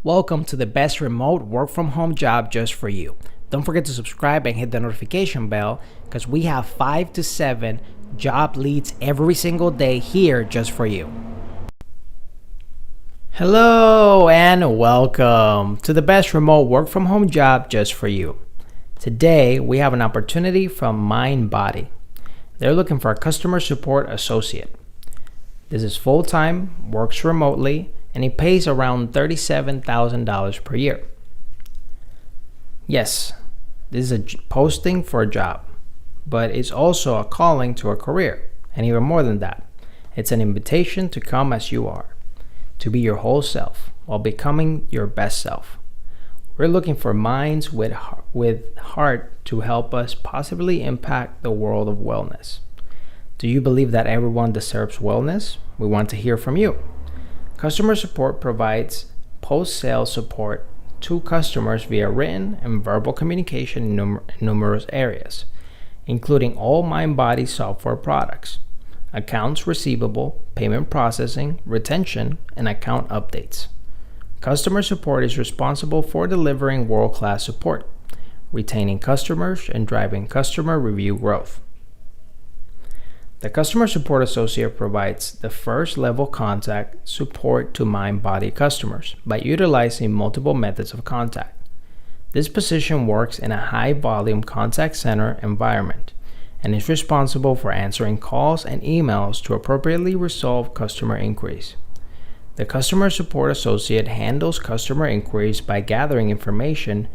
Welcome to the best remote work from home job just for you. Don't forget to subscribe and hit the notification bell because we have 5 to 7 job leads every single day here just for you. Hello and welcome to the best remote work from home job just for you. Today we have an opportunity from MindBody. They're looking for a customer support associate. This is full-time, works remotely, and it pays around $37,000 per year. Yes, this is a posting for a job, but it's also a calling to a career, and even more than that. It's an invitation to come as you are, to be your whole self while becoming your best self. We're looking for minds with heart to help us positively impact the world of wellness. Do you believe that everyone deserves wellness? We want to hear from you. Customer support provides post-sale support to customers via written and verbal communication in numerous areas, including all MindBody software products, accounts receivable, payment processing, retention, and account updates. Customer support is responsible for delivering world-class support, retaining customers, and driving customer review growth. The Customer Support Associate provides the first level contact support to MindBody customers by utilizing multiple methods of contact. This position works in a high volume contact center environment and is responsible for answering calls and emails to appropriately resolve customer inquiries. The Customer Support Associate handles customer inquiries by gathering information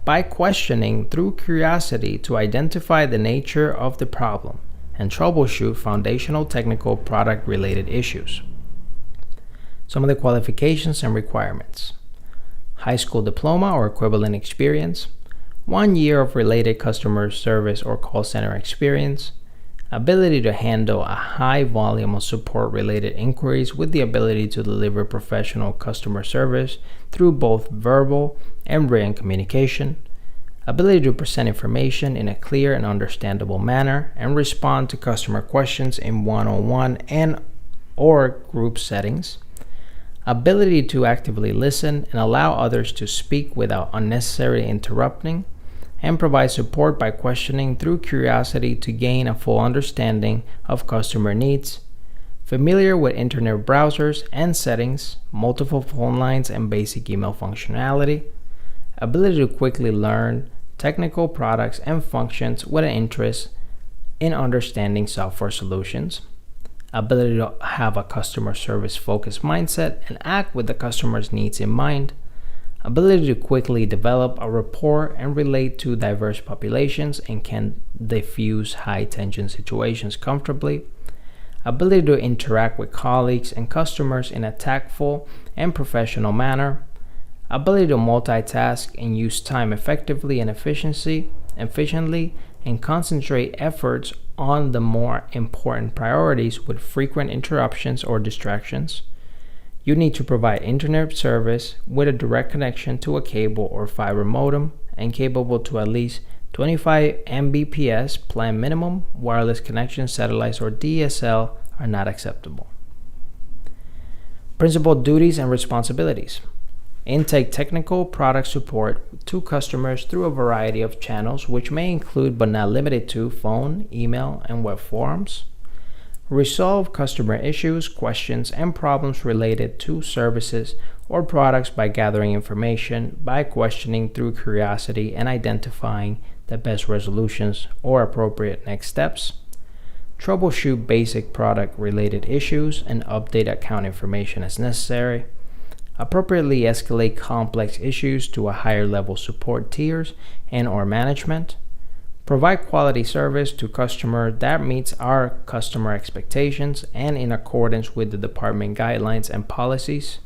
by questioning through curiosity to identify the nature of the problem and troubleshoot foundational technical product-related issues. Some of the qualifications and requirements: high school diploma or equivalent experience, 1 year of related customer service or call center experience, ability to handle a high volume of support-related inquiries with the ability to deliver professional customer service through both verbal and written communication, ability to present information in a clear and understandable manner and respond to customer questions in one-on-one and or group settings, ability to actively listen and allow others to speak without unnecessarily interrupting, and provide support by questioning through curiosity to gain a full understanding of customer needs, familiar with internet browsers and settings, multiple phone lines and basic email functionality, ability to quickly learn technical products and functions with an interest in understanding software solutions, ability to have a customer service focused mindset and act with the customer's needs in mind, ability to quickly develop a rapport and relate to diverse populations and can diffuse high tension situations comfortably, ability to interact with colleagues and customers in a tactful and professional manner, ability to multitask and use time effectively and efficiently and concentrate efforts on the more important priorities with frequent interruptions or distractions. You need to provide internet service with a direct connection to a cable or fiber modem and capable to at least 25 Mbps plan minimum. Wireless connections, satellites, or DSL are not acceptable. Principal duties and responsibilities: intake technical product support to customers through a variety of channels, which may include but not limited to phone, email, and web forums. Resolve customer issues, questions, and problems related to services or products by gathering information, by questioning through curiosity, and identifying the best resolutions or appropriate next steps. Troubleshoot basic product-related issues and update account information as necessary. Appropriately escalate complex issues to a higher level support tiers and or management. Provide quality service to customer that meets our customer expectations and in accordance with the department guidelines and policies.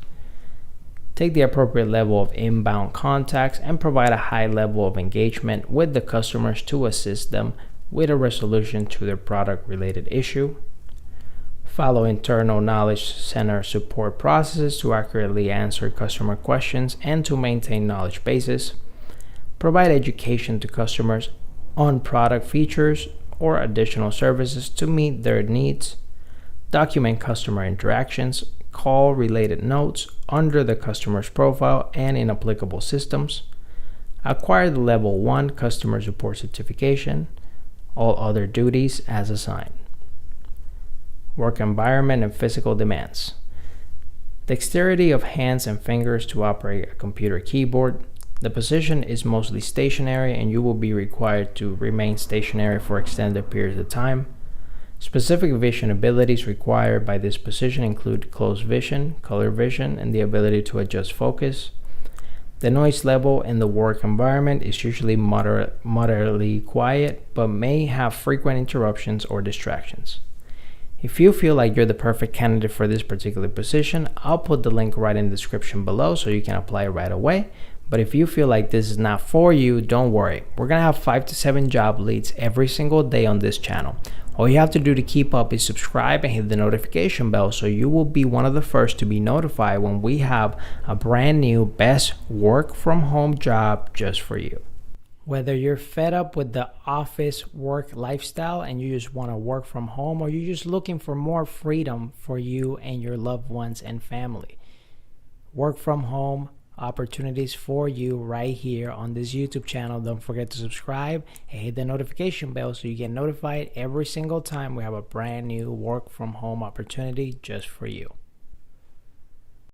Take the appropriate level of inbound contacts and provide a high level of engagement with the customers to assist them with a resolution to their product-related issue. Follow internal knowledge center support processes to accurately answer customer questions and to maintain knowledge bases. Provide education to customers on product features or additional services to meet their needs. Document customer interactions, call related notes under the customer's profile and in applicable systems, acquire the level 1 customer support certification, all other duties as assigned. Work environment and physical demands. Dexterity of hands and fingers to operate a computer keyboard. The position is mostly stationary and you will be required to remain stationary for extended periods of time. Specific vision abilities required by this position include close vision, color vision, and the ability to adjust focus. The noise level in the work environment is usually moderately quiet, but may have frequent interruptions or distractions. If you feel like you're the perfect candidate for this particular position, I'll put the link right in the description below so you can apply right away. But if you feel like this is not for you, don't worry. We're going to have 5 to 7 job leads every single day on this channel. All you have to do to keep up is subscribe and hit the notification bell so you will be one of the first to be notified when we have a brand new best work from home job just for you. Whether you're fed up with the office work lifestyle and you just want to work from home, or you're just looking for more freedom for you and your loved ones and family, work from home opportunities for you right here on this YouTube channel. Don't forget to subscribe and hit the notification bell so you get notified every single time we have a brand new work from home opportunity just for you.